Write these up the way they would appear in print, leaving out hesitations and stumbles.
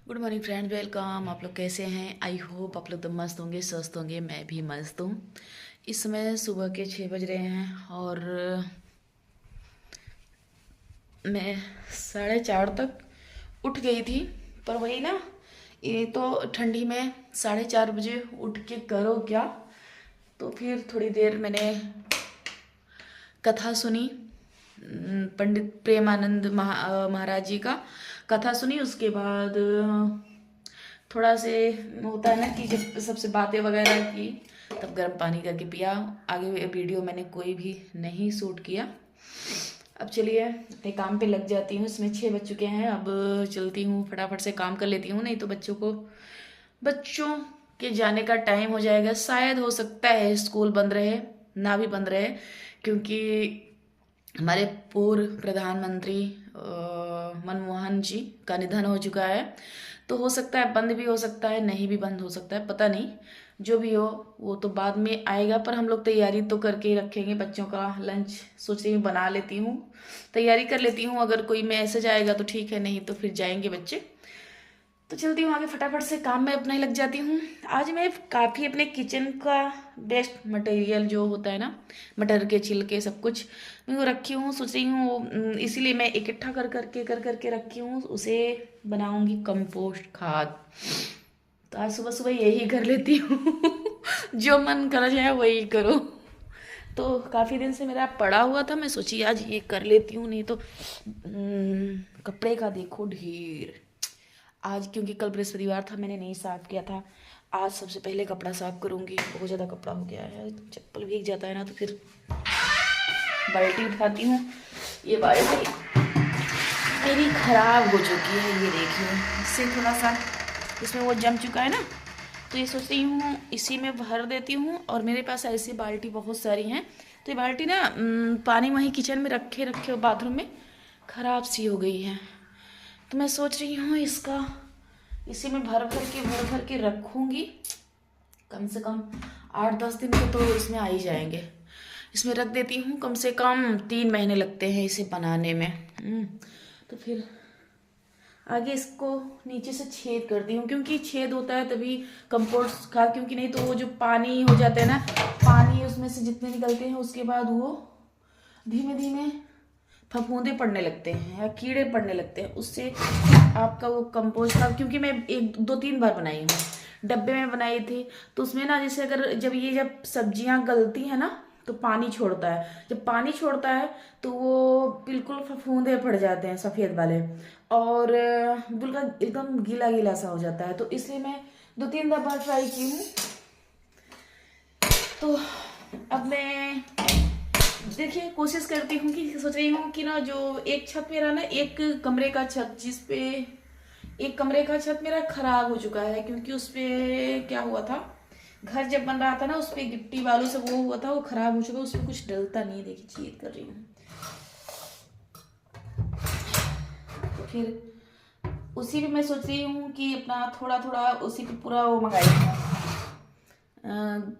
Good morning friend, welcome. आप लोग कैसे हैं? आई होप आप लोग तो मस्त होंगे, स्वस्थ होंगे। मैं भी मस्त हूँ। इस समय सुबह के 6 बज रहे हैं और मैं 4:30 तक उठ गई थी। पर वही ना, ये तो ठंडी में 4:30 बजे उठ के करो क्या। तो फिर थोड़ी देर मैंने कथा सुनी, पंडित प्रेमानंद महाराज जी का कथा सुनी। उसके बाद थोड़ा से होता है ना कि जब सबसे बातें वगैरह की, तब गर्म पानी करके पिया। आगे वीडियो मैंने कोई भी नहीं शूट किया। अब चलिए अपने काम पे लग जाती हूँ। इसमें 6 बज चुके हैं। अब चलती हूँ, फटाफट से काम कर लेती हूँ, नहीं तो बच्चों के जाने का टाइम हो जाएगा। शायद हो सकता है स्कूल बंद रहे, ना भी बंद रहे, क्योंकि हमारे पूर्व प्रधानमंत्री मनमोहन जी का निधन हो चुका है। तो हो सकता है बंद भी हो सकता है, नहीं भी बंद हो सकता है, पता नहीं। जो भी हो वो तो बाद में आएगा, पर हम लोग तैयारी तो करके ही रखेंगे। बच्चों का लंच सोच रही हूँ बना लेती हूँ, तैयारी कर लेती हूँ। अगर कोई मैसेज आएगा तो ठीक है, नहीं तो फिर जाएंगे बच्चे। तो चलती हूँ आगे, फटाफट से काम में अपना ही लग जाती हूँ। आज मैं काफ़ी अपने किचन का बेस्ट मटेरियल जो होता है ना, मटर के छिलके सब कुछ मैं वो रखी हूँ। सोच रही हूँ इसीलिए मैं इकट्ठा कर करके रखी हूँ, उसे बनाऊंगी कंपोस्ट खाद। तो आज सुबह सुबह यही कर लेती हूँ। जो मन कर जाए वही करो। तो काफ़ी दिन से मेरा पड़ा हुआ था, मैं सोची आज ये कर लेती हूँ। नहीं तो कपड़े का देखो ढेर। आज क्योंकि कल बृहस्पतिवार था, मैंने नहीं साफ किया था। आज सबसे पहले कपड़ा साफ करूंगी। बहुत ज़्यादा कपड़ा हो गया है, चप्पल भीग जाता है ना, तो फिर बाल्टी उठाती हूँ। ये बाल्टी मेरी खराब हो चुकी है, ये देखिए, इससे थोड़ा सा इसमें वो जम चुका है ना। तो ये सोच रही हूँ इसी में भर देती हूँ। और मेरे पास ऐसी बाल्टी बहुत सारी हैं। तो ये बाल्टी ना पानी वहीं किचन में रखे रखे बाथरूम में ख़राब सी हो गई है। तो मैं सोच रही हूँ इसका इसी में भर भर के रखूँगी। कम से कम 8-10 दिन तो इसमें आ ही जाएंगे। इसमें रख देती हूँ, कम से कम 3 महीने लगते हैं इसे बनाने में। तो फिर आगे इसको नीचे से छेद करती हूँ, क्योंकि छेद होता है तभी कंपोस्ट खाद। क्योंकि नहीं तो वो जो पानी हो जाता है ना, पानी उसमें से जितने निकलते हैं उसके बाद वो धीमे धीमे फफूंदे पड़ने लगते हैं या कीड़े पड़ने लगते हैं। उससे आपका वो कंपोस्ट खाद, क्योंकि मैं 1 2 3 बार बनाई हूँ, डब्बे में बनाई थी। तो उसमें ना, जैसे अगर जब सब्जियां गलती है ना, तो पानी छोड़ता है। जब पानी छोड़ता है तो वो बिल्कुल फफूंदे पड़ जाते हैं सफ़ेद वाले, और बिल्कुल एकदम गीला गीला सा हो जाता है। तो इसलिए मैं 2 3 बार ट्राई की हूँ। तो अब मैं देखिए कोशिश करती हूँ कि सोच रही हूँ कि ना, जो एक छत मेरा ना, एक कमरे का छत, जिसपे एक कमरे का छत मेरा खराब हो चुका है। क्योंकि उसपे क्या हुआ था, घर जब बन रहा था ना, उसपे गिट्टी बालू से वो हुआ था, वो खराब हो चुका। उसपे कुछ डलता नहीं है, देखिए चीट कर रही हूँ। तो फिर उसी पे मैं सोच रही हूँ कि अपना थोड़ा थोड़ा उसी पे पूरा वो मंगाई हूँ,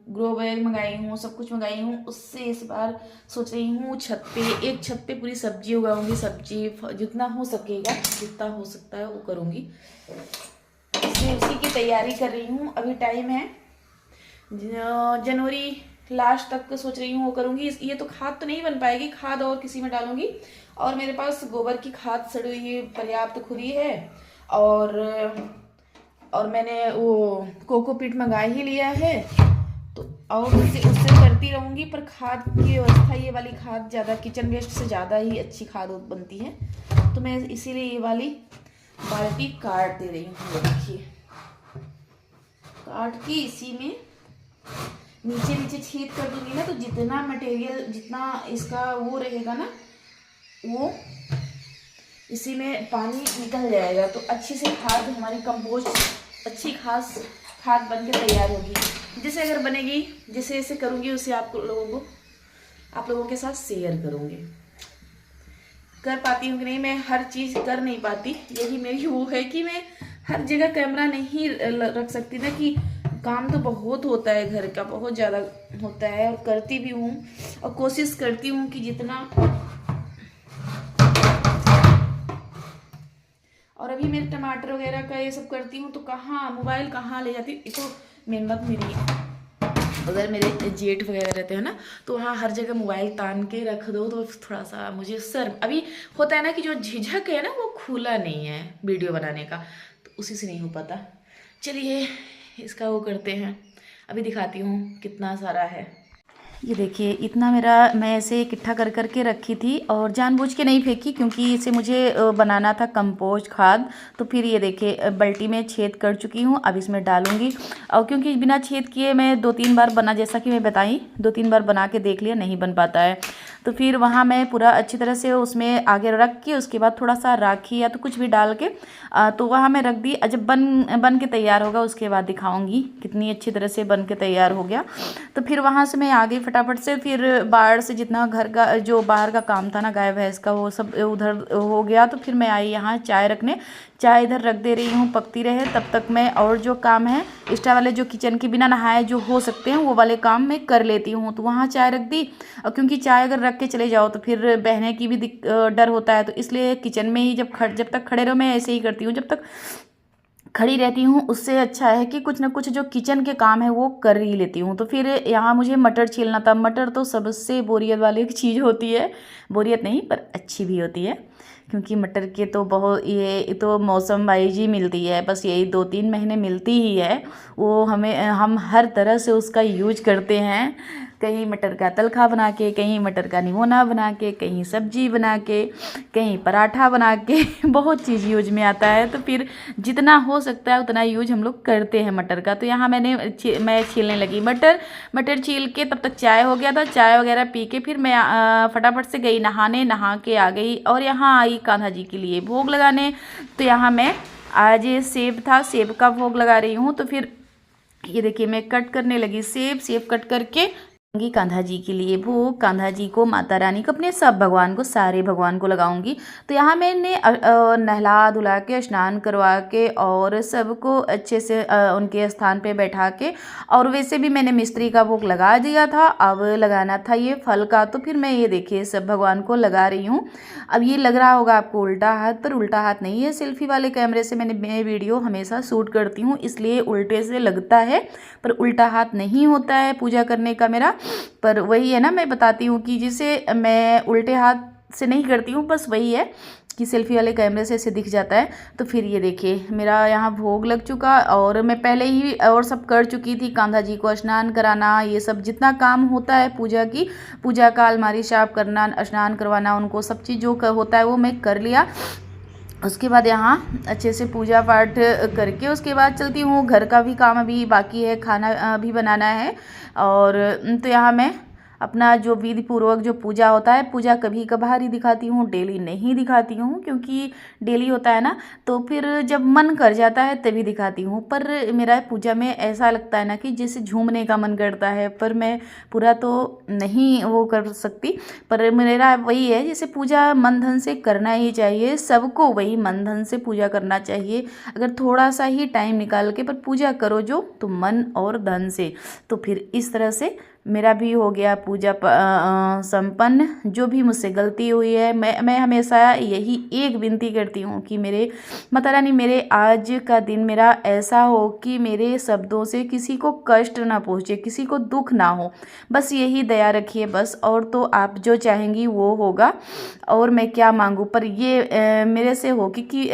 ग्रो बैग मंगाई हूँ, सब कुछ मंगाई हूँ। उससे इस बार सोच रही हूँ एक छत पे पूरी सब्जी उगाऊंगी। सब्जी जितना हो सकेगा, जितना हो सकता है वो करूँगी। इसलिए उसी की तैयारी कर रही हूँ। अभी टाइम है जनवरी लास्ट तक सोच रही हूँ वो करूँगी। ये तो खाद तो नहीं बन पाएगी, खाद और किसी में डालूंगी। और मेरे पास गोबर की खाद सड़ी हुई पर्याप्त खुद ही है। और मैंने वो कोकोपीट मंगा ही लिया है। तो और उससे उससे करती रहूँगी। पर खाद की व्यवस्था, ये वाली खाद ज़्यादा किचन वेस्ट से ज़्यादा ही अच्छी खाद बनती है। तो मैं इसीलिए ये वाली बाल्टी काट दे रही हूँ। देखिए काट के इसी में नीचे नीचे छेद कर दूंगी ना, तो जितना मटेरियल, जितना इसका वो रहेगा ना, वो इसी में पानी निकल जाएगा। तो अच्छी से खाद, हमारी कंपोस्ट अच्छी खाद बन के तैयार होगी। जैसे अगर बनेगी, जैसे जैसे करूँगी उसे आप लोगों के साथ शेयर करूँगी। कर पाती हूँ कि नहीं, मैं हर चीज़ कर नहीं पाती। यही मेरी वो है कि मैं हर जगह कैमरा नहीं रख सकती ना, कि काम तो बहुत होता है, घर का बहुत ज़्यादा होता है। और करती भी हूँ, और कोशिश करती हूँ कि और अभी मैं टमाटर वगैरह का ये सब करती हूँ तो कहाँ मोबाइल कहाँ ले जाती, ये तो मेन बात मेरी है। अगर मेरे जेठ वगैरह रहते हैं ना तो वहाँ हर जगह मोबाइल तान के रख दो तो थोड़ा सा मुझे शर्म अभी होता है ना कि जो झिझक है ना वो खुला नहीं है वीडियो बनाने का, तो उसी से नहीं हो पाता। चलिए इसका वो करते हैं, अभी दिखाती हूँ कितना सारा है। ये देखिए इतना मेरा मैं ऐसे इकट्ठा कर करके रखी थी और जानबूझ के नहीं फेंकी क्योंकि इसे मुझे बनाना था कंपोस्ट खाद। तो फिर ये देखिए बाल्टी में छेद कर चुकी हूँ, अब इसमें डालूंगी। और क्योंकि बिना छेद किए मैं 2-3 बार बना, जैसा कि मैं बताई 2-3 बार बना के देख लिया, नहीं बन पाता है। तो फिर वहाँ मैं पूरा अच्छी तरह से उसमें आगे रख के उसके बाद थोड़ा सा राखी या तो कुछ भी डाल के तो वहाँ मैं रख दी। जब बन के तैयार होगा उसके बाद दिखाऊंगी कितनी अच्छी तरह से बन के तैयार हो गया। तो फिर वहाँ से मैं आ गई फटाफट से, फिर बाहर से जितना घर का जो बाहर का काम था ना गाय भैंस का वो सब उधर हो गया। तो फिर मैं आई यहाँ चाय रखने, चाय इधर रख दे रही हूँ पकती रहे तब तक मैं और जो काम है एक्स्ट्रा वाले जो किचन के बिना नहाए जो हो सकते हैं वो वाले काम मैं कर लेती हूँ। तो वहाँ चाय रख दी, और क्योंकि चाय अगर रख के चले जाओ तो फिर बहने की भी डर होता है, तो इसलिए किचन में ही जब तक खड़े रहो मैं ऐसे ही करती हूँ, जब तक खड़ी रहती हूँ उससे अच्छा है कि कुछ ना कुछ जो किचन के काम है वो कर ही लेती हूँ। तो फिर यहाँ मुझे मटर छीलना था। मटर तो सबसे बोरियत वाली चीज़ होती है, बोरियत नहीं पर अच्छी भी होती है, क्योंकि मटर के तो बहुत ये तो मौसम वाइज ही मिलती है, बस यही 2-3 महीने मिलती ही है। वो हम हर तरह से उसका यूज करते हैं, कहीं मटर का तलखा बना के, कहीं मटर का निमोना बना के, कहीं सब्जी बना के, कहीं पराठा बना के बहुत चीज़ यूज में आता है। तो फिर जितना हो सकता है उतना यूज हम लोग करते हैं मटर का। तो यहाँ मैं छीलने लगी मटर छील के तब तक चाय हो गया था। चाय वगैरह पी के फिर मैं फटाफट से गई नहाने, नहा के आ गई और यहाँ आई कान्हा जी के लिए भोग लगाने। तो यहाँ मैं आज सेब था, सेब का भोग लगा रही हूँ। तो फिर ये देखिए मैं कट करने लगी सेब कट करके कान्हा जी के लिए भोग, कान्हा जी को, माता रानी को, अपने सब भगवान को, सारे भगवान को लगाऊंगी। तो यहाँ मैंने नहला धुला के स्नान करवा के और सबको अच्छे से उनके स्थान पे बैठा के, और वैसे भी मैंने मिस्त्री का भोग लगा दिया था, अब लगाना था ये फल का। तो फिर मैं ये देखिए सब भगवान को लगा रही हूँ। अब ये लग रहा होगा आपको उल्टा हाथ, पर उल्टा हाथ नहीं है, सेल्फी वाले कैमरे से मैं वीडियो हमेशा शूट करती हूँ इसलिए उल्टे से लगता है, पर उल्टा हाथ नहीं होता है पूजा करने का मेरा। पर वही है ना, मैं बताती हूँ कि जिसे मैं उल्टे हाथ से नहीं करती हूँ, बस वही है कि सेल्फी वाले कैमरे से ऐसे दिख जाता है। तो फिर ये देखिए मेरा यहाँ भोग लग चुका और मैं पहले ही और सब कर चुकी थी, कान्हा जी को स्नान कराना, ये सब जितना काम होता है पूजा का, अलमारी साफ करना, स्नान करवाना, उनको सब चीज़ जो होता है वो मैं कर लिया। उसके बाद यहाँ अच्छे से पूजा पाठ करके उसके बाद चलती हूँ। घर का भी काम अभी बाकी है, खाना भी बनाना है। और तो यहाँ मैं अपना जो विधि पूर्वक जो पूजा होता है, पूजा कभी कभार ही दिखाती हूँ, डेली नहीं दिखाती हूँ, क्योंकि डेली होता है ना तो फिर जब मन कर जाता है तभी दिखाती हूँ। पर मेरा पूजा में ऐसा लगता है ना कि जैसे झूमने का मन करता है, पर मैं पूरा तो नहीं वो कर सकती। पर मेरा वही है, जैसे पूजा मन धन से करना ही चाहिए, सबको वही मन धन से पूजा करना चाहिए। अगर थोड़ा सा ही टाइम निकाल के पर पूजा करो जो, तो मन और धन से। तो फिर इस तरह से मेरा भी हो गया पूजा संपन्न। जो भी मुझसे गलती हुई है, मैं हमेशा यही एक विनती करती हूँ कि मेरे माता रानी मेरे आज का दिन मेरा ऐसा हो कि मेरे शब्दों से किसी को कष्ट ना पहुँचे, किसी को दुख ना हो, बस यही दया रखिए बस। और तो आप जो चाहेंगी वो होगा, और मैं क्या मांगूँ, पर ये मेरे से हो कि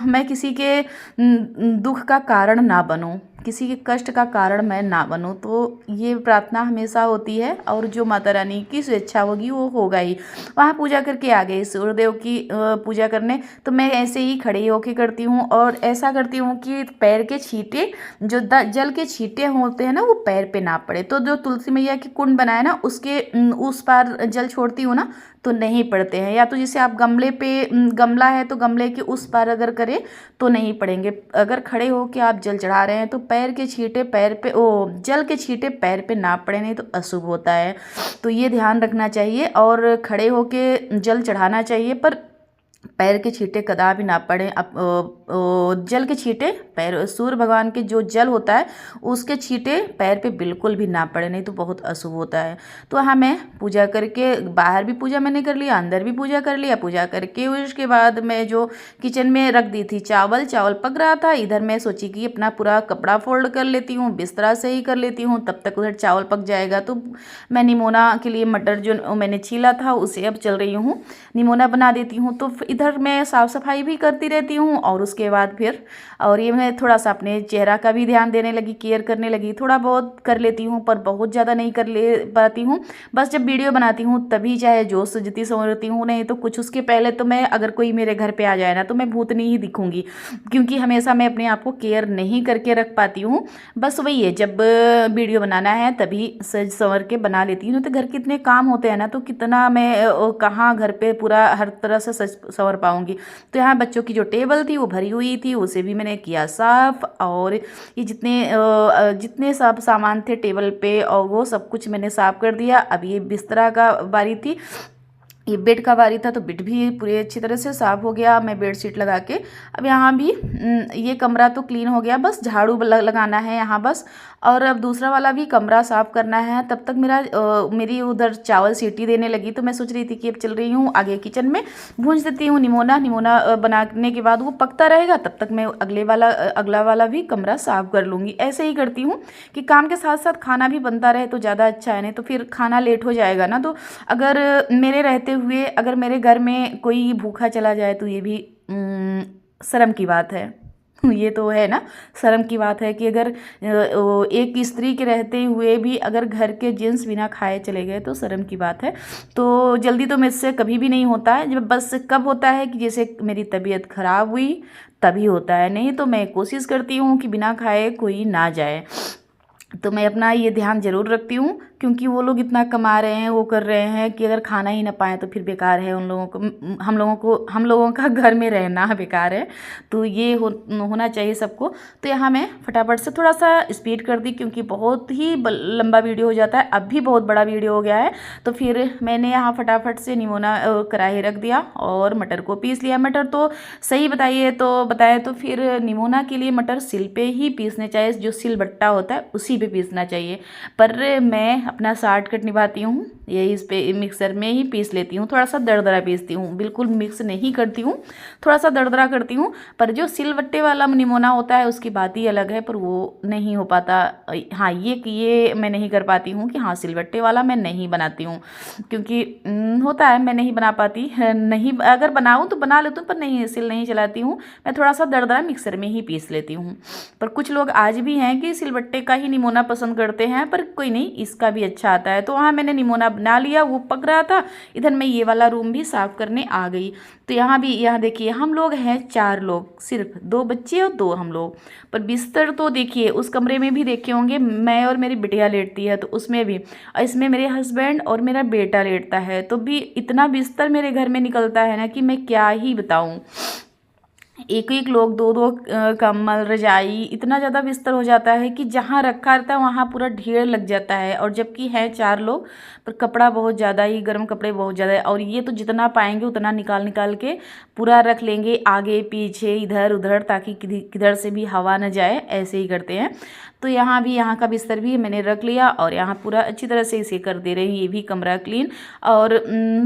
मैं किसी के दुख का कारण ना बनूँ, किसी के कष्ट का कारण मैं ना बनूं। तो ये प्रार्थना हमेशा होती है, और जो माता रानी की स्वेच्छा होगी वो होगा ही। वहाँ पूजा करके आ गई सूर्यदेव की पूजा करने। तो मैं ऐसे ही खड़ी होके करती हूँ, और ऐसा करती हूँ कि पैर के छींटे जो जल के छींटे होते हैं ना वो पैर पे ना पड़े। तो जो तुलसी मैया की कुंड बनाए ना उसके उस पार जल छोड़ती हूँ ना तो नहीं पड़ते हैं, या तो जैसे आप गमले पे गमला है तो गमले के उस पार अगर करें तो नहीं पड़ेंगे। अगर खड़े हो के आप जल चढ़ा रहे हैं तो पैर के छींटे पैर पे जल के छींटे पैर पे ना पड़े, नहीं तो अशुभ होता है। तो ये ध्यान रखना चाहिए और खड़े हो के जल चढ़ाना चाहिए। पर पैर के छींटे कदापि ना पड़े। जल के छींटे पैर, सूर्य भगवान के जो जल होता है उसके छींटे पैर पे बिल्कुल भी ना पड़े, नहीं तो बहुत अशुभ होता है। तो हाँ, मैं पूजा करके बाहर भी पूजा मैंने कर लिया, अंदर भी पूजा कर लिया। पूजा करके उसके बाद मैं जो किचन में रख दी थी चावल पक रहा था, इधर मैं सोची कि अपना पूरा कपड़ा फोल्ड कर लेती हूँ, बिस्तरा सही कर लेती हूँ, तब तक उधर चावल पक जाएगा। तो मैं निमोना के लिए मटर जो मैंने छीला था उसे अब चल रही हूँ निमोना बना देती हूँ। तो इधर मैं साफ़ सफाई भी करती रहती हूँ और उसके बाद फिर और ये मैं थोड़ा सा अपने चेहरा का भी ध्यान देने लगी, केयर करने लगी। थोड़ा बहुत कर लेती हूँ पर बहुत ज़्यादा नहीं कर ले पाती हूँ। बस जब वीडियो बनाती हूँ तभी चाहे जो सजती संवरती हूँ, नहीं तो कुछ उसके पहले तो मैं अगर कोई मेरे घर पे आ जाए ना तो मैं भूतनी ही दिखूंगी, क्योंकि हमेशा मैं अपने आप को केयर नहीं करके रख पाती हूँ। बस वही है, जब वीडियो बनाना है तभी सज संवर के बना लेती हूँ। तो घर के इतने काम होते हैं ना, तो कितना मैं कहाँ घर पे पूरा हर तरह से सज संवर पाऊँगी। तो यहाँ बच्चों की जो टेबल थी वो भरी हुई थी, उसे भी मैंने किया साफ़। और ये जितने सब सामान थे टेबल पे और वो सब कुछ मैंने साफ़ कर दिया। अब ये बिस्तरा का बारी थी, ये बेड का बारी था, तो बेड भी पूरे अच्छी तरह से साफ़ हो गया मैं बेडशीट लगा के। अब यहाँ भी ये कमरा तो क्लीन हो गया, बस झाड़ू लगाना है यहाँ बस। और अब दूसरा वाला भी कमरा साफ़ करना है। तब तक मेरी उधर चावल सीटी देने लगी, तो मैं सोच रही थी कि अब चल रही हूँ आगे किचन में, भूंज देती हूँ निमोना बनाने के बाद वो पकता रहेगा, तब तक मैं अगला वाला भी कमरा साफ़ कर लूँगी। ऐसे ही करती हूँ कि काम के साथ साथ खाना भी बनता रहे तो ज़्यादा अच्छा है, नहीं तो फिर खाना लेट हो जाएगा ना। तो अगर मेरे रहते हुए अगर मेरे घर में कोई भूखा चला जाए तो ये भी शर्म की बात है। ये तो है ना, शर्म की बात है कि अगर एक स्त्री के रहते हुए भी अगर घर के जेंट्स बिना खाए चले गए तो शर्म की बात है। तो जल्दी तो मुझसे कभी भी नहीं होता है, जब बस कब होता है कि जैसे मेरी तबीयत खराब हुई तभी होता है, नहीं तो मैं कोशिश करती हूँ कि बिना खाए कोई ना जाए। तो मैं अपना ये ध्यान ज़रूर रखती हूँ, क्योंकि वो लोग इतना कमा रहे हैं, वो कर रहे हैं कि अगर खाना ही ना पाएँ तो फिर बेकार है उन लोगों को, हम लोगों का घर में रहना बेकार है। तो ये होना चाहिए सबको। तो यहाँ मैं फटाफट से थोड़ा सा स्पीड कर दी, क्योंकि बहुत ही लंबा वीडियो हो जाता है, अब भी बहुत बड़ा वीडियो हो गया है। तो फिर मैंने यहाँ फटाफट से निमोना कढ़ाई रख दिया और मटर को पीस लिया। मटर तो सही बताए तो फिर निमोना के लिए मटर सिल पे ही पीसने चाहिए, जो सिलबट्टा होता है उसी पे पीसना चाहिए। पर मैं अपना शॉर्टकट निभाती हूँ, यही इस पे मिक्सर में ही पीस लेती हूँ। थोड़ा सा दरदरा पीसती हूँ, बिल्कुल मिक्स नहीं करती हूँ, थोड़ा सा दरदरा करती हूँ। पर जो सिलबट्टे वाला निमोना होता है उसकी बात ही अलग है, पर वो नहीं हो पाता। हाँ, ये मैं नहीं कर पाती हूँ कि हाँ सिलबट्टे वाला मैं नहीं बनाती हूँ, क्योंकि होता है मैं नहीं बना पाती, नहीं अगर बनाऊँ तो बना लेती हूँ पर नहीं, सिल नहीं चलाती हूँ। मैं थोड़ा सा दरदरा मिक्सर में ही पीस लेती हूँ। पर कुछ लोग आज भी हैं कि सिलबट्टे का ही निमोना पसंद करते हैं, पर कोई नहीं, इसका भी अच्छा आता है। तो वहाँ मैंने निमोना बना लिया, वो पक रहा था, इधर मैं ये वाला रूम भी साफ़ करने आ गई। तो यहाँ देखिए हम लोग हैं 4 लोग, सिर्फ 2 बच्चे और 2 हम लोग। पर बिस्तर तो देखिए उस कमरे में भी देखे होंगे, मैं और मेरी बिटिया लेटती है, तो उसमें भी, और इसमें मेरे हस्बैंड और मेरा बेटा लेटता है। तो भी इतना बिस्तर मेरे घर में निकलता है ना कि मैं क्या ही बताऊँ। एक एक लोग 2 2 कंबल रजाई, इतना ज़्यादा बिस्तर हो जाता है कि जहाँ रखा रहता है वहाँ पूरा ढेर लग जाता है। और जबकि है 4 लोग, पर कपड़ा बहुत ज़्यादा ही, गर्म कपड़े बहुत ज़्यादा है। और ये तो जितना पाएंगे उतना निकाल निकाल के पूरा रख लेंगे, आगे पीछे इधर उधर, ताकि किधर से भी हवा न जाए, ऐसे ही करते हैं। तो यहाँ का बिस्तर भी मैंने रख लिया और यहाँ पूरा अच्छी तरह से इसे कर दे रहे हैं, ये भी कमरा क्लीन। और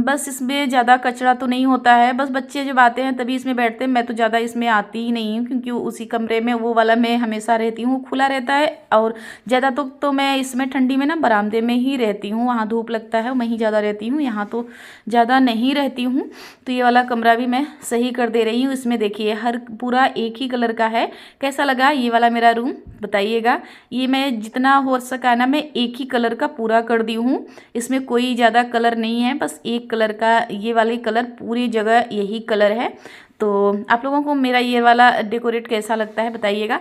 बस इसमें ज़्यादा कचरा तो नहीं होता है, बस बच्चे जब आते हैं तभी इसमें बैठते हैं। मैं तो ज़्यादा इसमें आती ही नहीं हूँ, क्योंकि उसी कमरे में वो वाला मैं हमेशा रहती हूँ, खुला रहता है। और ज़्यादा तो मैं इसमें ठंडी में ना बरामदे में ही रहती हूँ, वहाँ धूप लगता है, वहीं ज़्यादा रहती हूँ, यहाँ तो ज़्यादा नहीं रहती हूँ। तो ये वाला कमरा भी मैं सही कर दे रही हूँ। इसमें देखिए हर पूरा एक ही कलर का है। कैसा लगा ये वाला मेरा रूम बताइएगा। ये मैं जितना हो सका ना मैं एक ही कलर का पूरा कर दी हूँ, इसमें कोई ज़्यादा कलर नहीं है, बस एक कलर का, ये वाले कलर पूरी जगह यही कलर है। तो आप लोगों को मेरा ये वाला डेकोरेट कैसा लगता है बताइएगा।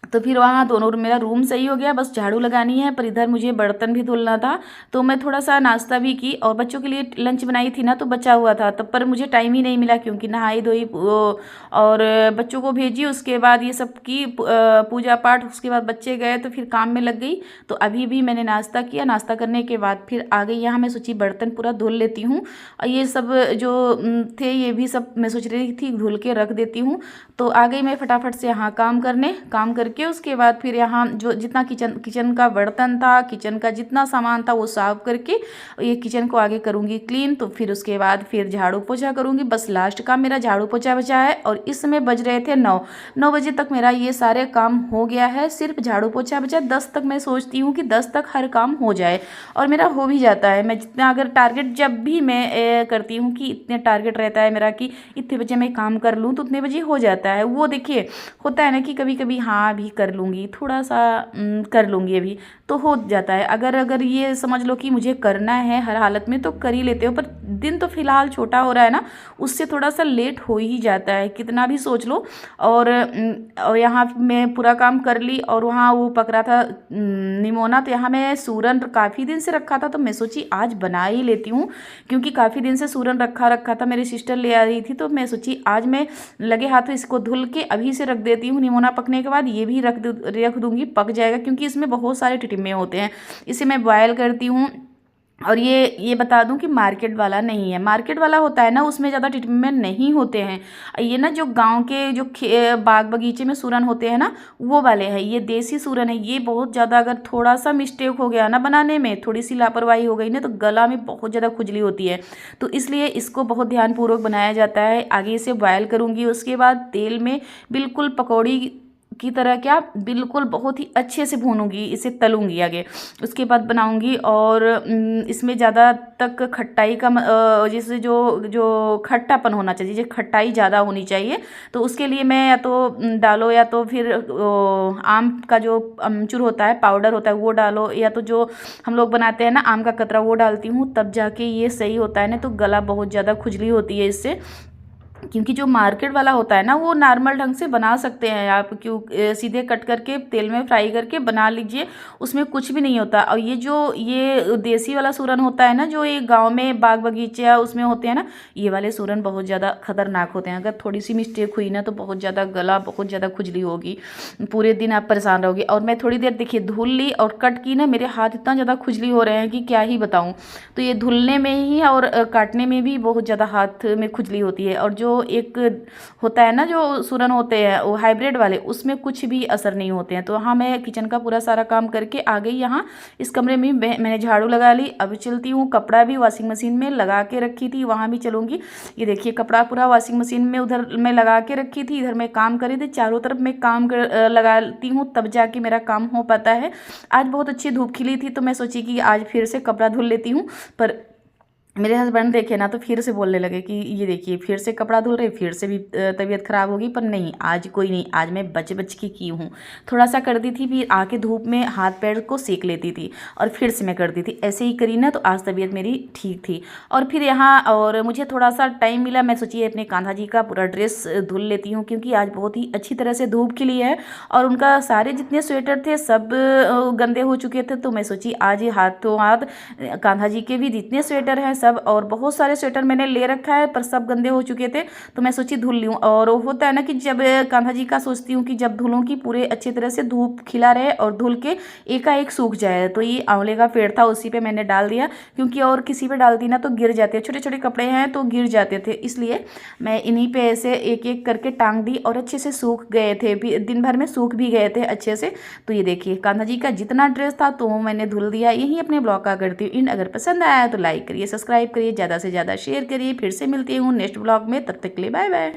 तो फिर वहाँ दोनों मेरा रूम सही हो गया, बस झाड़ू लगानी है, पर इधर मुझे बर्तन भी धुलना था। तो मैं थोड़ा सा नाश्ता भी की और बच्चों के लिए लंच बनाई थी ना, तो बचा हुआ था तब, पर मुझे टाइम ही नहीं मिला क्योंकि नहाई धोई और बच्चों को भेजी, उसके बाद ये सब की पूजा पाठ, उसके बाद बच्चे गए तो फिर काम में लग गई। तो अभी भी मैंने नाश्ता किया, नाश्ता करने के बाद फिर आ गई यहाँ। मैं सोची बर्तन पूरा धुल लेती हूँ और ये सब जो थे ये भी सब मैं सोच रही थी धुल के रख देती हूँ। तो आ गई मैं फटाफट से यहाँ काम करने, काम करके उसके बाद फिर यहाँ जो जितना किचन का बर्तन था, किचन का जितना सामान था वो साफ करके ये किचन को आगे करूँगी क्लीन। तो फिर उसके बाद फिर झाड़ू पोछा करूँगी, बस लास्ट का मेरा झाड़ू पोछा बचा है। और इस समय बज रहे थे 9 बजे तक मेरा ये सारे काम हो गया है, सिर्फ झाड़ू पोछा बचा। 10 तक मैं सोचती हूँ कि 10 तक हर काम हो जाए और मेरा हो भी जाता है। मैं जितना अगर टारगेट जब भी मैं करती हूँ कि इतने टारगेट रहता है मेरा कि इतने बजे मैं काम कर लूँ तो उतने बजे हो जाता है। वो देखिए होता है ना कि कभी कभी हाँ अभी कर लूँगी, थोड़ा सा कर लूँगी अभी, तो हो जाता है। अगर ये समझ लो कि मुझे करना है हर हालत में तो कर ही लेते हो, पर दिन तो फिलहाल छोटा हो रहा है ना, उससे थोड़ा सा लेट हो ही जाता है कितना भी सोच लो। और यहाँ मैं पूरा काम कर ली और वहाँ वो पक रहा था निमोना, तो यहाँ मैं सूरन काफ़ी दिन से रखा था तो मैं सोची आज बना ही लेती हूँ, क्योंकि काफ़ी दिन से सूरन रखा था, मेरी सिस्टर ले आ रही थी। तो मैं सोची आज मैं लगे हाथों इसको धुल के अभी से रख देती हूँ, निमोना पकने के बाद ये भी रख दूँगी, पक जाएगा क्योंकि इसमें बहुत सारे टिटिम्मे होते हैं। इसे मैं बॉयल करती हूँ। और ये बता दूं कि मार्केट वाला नहीं है, मार्केट वाला होता है ना उसमें ज़्यादा टिटिम्मे नहीं होते हैं। ये ना जो गांव के जो बाग बगीचे में सूरन होते हैं ना वो वाले हैं, ये देसी सूरन है। ये बहुत ज़्यादा अगर थोड़ा सा मिस्टेक हो गया ना बनाने में, थोड़ी सी लापरवाही हो गई ना, तो गला में बहुत ज़्यादा खुजली होती है। तो इसलिए इसको बहुत ध्यानपूर्वक बनाया जाता है। आगे इसे बॉयल करूँगी, उसके बाद तेल में बिल्कुल पकौड़ी की तरह क्या बिल्कुल बहुत ही अच्छे से भूनूंगी, इसे तलूंगी आगे, उसके बाद बनाऊंगी। और इसमें ज़्यादा तक खट्टाई का जैसे जो जो खट्टापन होना चाहिए, जैसे खट्टाई ज़्यादा होनी चाहिए, तो उसके लिए मैं या तो डालो या तो फिर आम का जो अमचूर होता है, पाउडर होता है, वो डालो, या तो जो हम लोग बनाते हैं ना आम का कतरा वो डालती हूँ, तब जाके ये सही होता है। ना तो गला बहुत ज़्यादा खुजली होती है इससे, क्योंकि जो मार्केट वाला होता है ना वो नॉर्मल ढंग से बना सकते हैं आप, क्यों सीधे कट करके तेल में फ्राई करके बना लीजिए, उसमें कुछ भी नहीं होता। और ये देसी वाला सूरन होता है ना, जो ये गांव में बाग बगीचे उसमें होते हैं ना, ये वाले सूरन बहुत ज़्यादा खतरनाक होते हैं। अगर थोड़ी सी मिस्टेक हुई ना तो बहुत ज़्यादा गला, बहुत ज़्यादा खुजली होगी, पूरे दिन आप परेशान रहोगे। और मैं थोड़ी देर देखिए धुल ली और कट की ना, मेरे हाथ इतना ज़्यादा खुजली हो रहे हैं कि क्या ही बताऊँ। तो ये धुलने में ही और काटने में भी बहुत ज़्यादा हाथ में खुजली होती है। और जो एक होता है ना जो सूरन होते हैं वो हाइब्रिड वाले, उसमें कुछ भी असर नहीं होते हैं। तो हाँ मैं किचन का पूरा सारा काम करके आ गई यहाँ इस कमरे में, मैंने झाड़ू लगा ली। अब चलती हूँ, कपड़ा भी वॉशिंग मशीन में लगा के रखी थी, वहाँ भी चलूँगी। ये देखिए कपड़ा पूरा वॉशिंग मशीन में उधर मैं लगा के रखी थी, इधर मैं काम कर रही थी। चारों तरफ मैं काम लगाती हूँ तब जाके मेरा काम हो पाता है। आज बहुत अच्छी धूप खिली थी तो मैं सोची कि आज फिर से कपड़ा धुल लेती हूँ, पर मेरे हस्बैंड देखे ना तो फिर से बोलने लगे कि ये देखिए फिर से कपड़ा धुल रहे, फिर से भी तबीयत ख़राब होगी। पर नहीं, आज कोई नहीं, आज मैं बच के की हूँ। थोड़ा सा कर दी थी, फिर आके धूप में हाथ पैर को सेक लेती थी और फिर से मैं कर दी थी, ऐसे ही करी ना, तो आज तबीयत मेरी ठीक थी। और फिर यहाँ और मुझे थोड़ा सा टाइम मिला, मैं सोचिए अपने कान्हा जी का पूरा ड्रेस धुल लेती हूँ, क्योंकि आज बहुत ही अच्छी तरह से धूप खिली है और उनका सारे जितने स्वेटर थे सब गंदे हो चुके थे। तो मैं सोची आज हाथों हाथ कान्हा जी के भी जितने स्वेटर हैं सब, और बहुत सारे स्वेटर मैंने ले रखा है पर सब गंदे हो चुके थे, तो मैं सोची धुल लूँ। और होता है ना कि जब कान्हा जी का सोचती हूँ कि जब धुलूँ कि पूरे अच्छी तरह से धूप खिला रहे और धुल के एकाएक सूख जाए। तो ये आंवले का पेड़ था, उसी पे मैंने डाल दिया, क्योंकि और किसी पे डालती ना तो गिर जाते, छोटे छोटे कपड़े हैं तो गिर जाते थे, इसलिए मैं इन्हीं पे ऐसे एक एक करके टांग दी और अच्छे से सूख गए थे, दिन भर में सूख भी गए थे अच्छे से। तो ये देखिए कान्हा जी का जितना ड्रेस था तो मैंने धुल दिया। यही अपने ब्लॉग का करती हूँ इन। अगर पसंद आया तो लाइक करिए, सब्सक्राइब करिए, ज़्यादा से ज़्यादा शेयर करिए। फिर से मिलती हूँ नेक्स्ट ब्लॉग में, तब तक के लिए बाय बाय।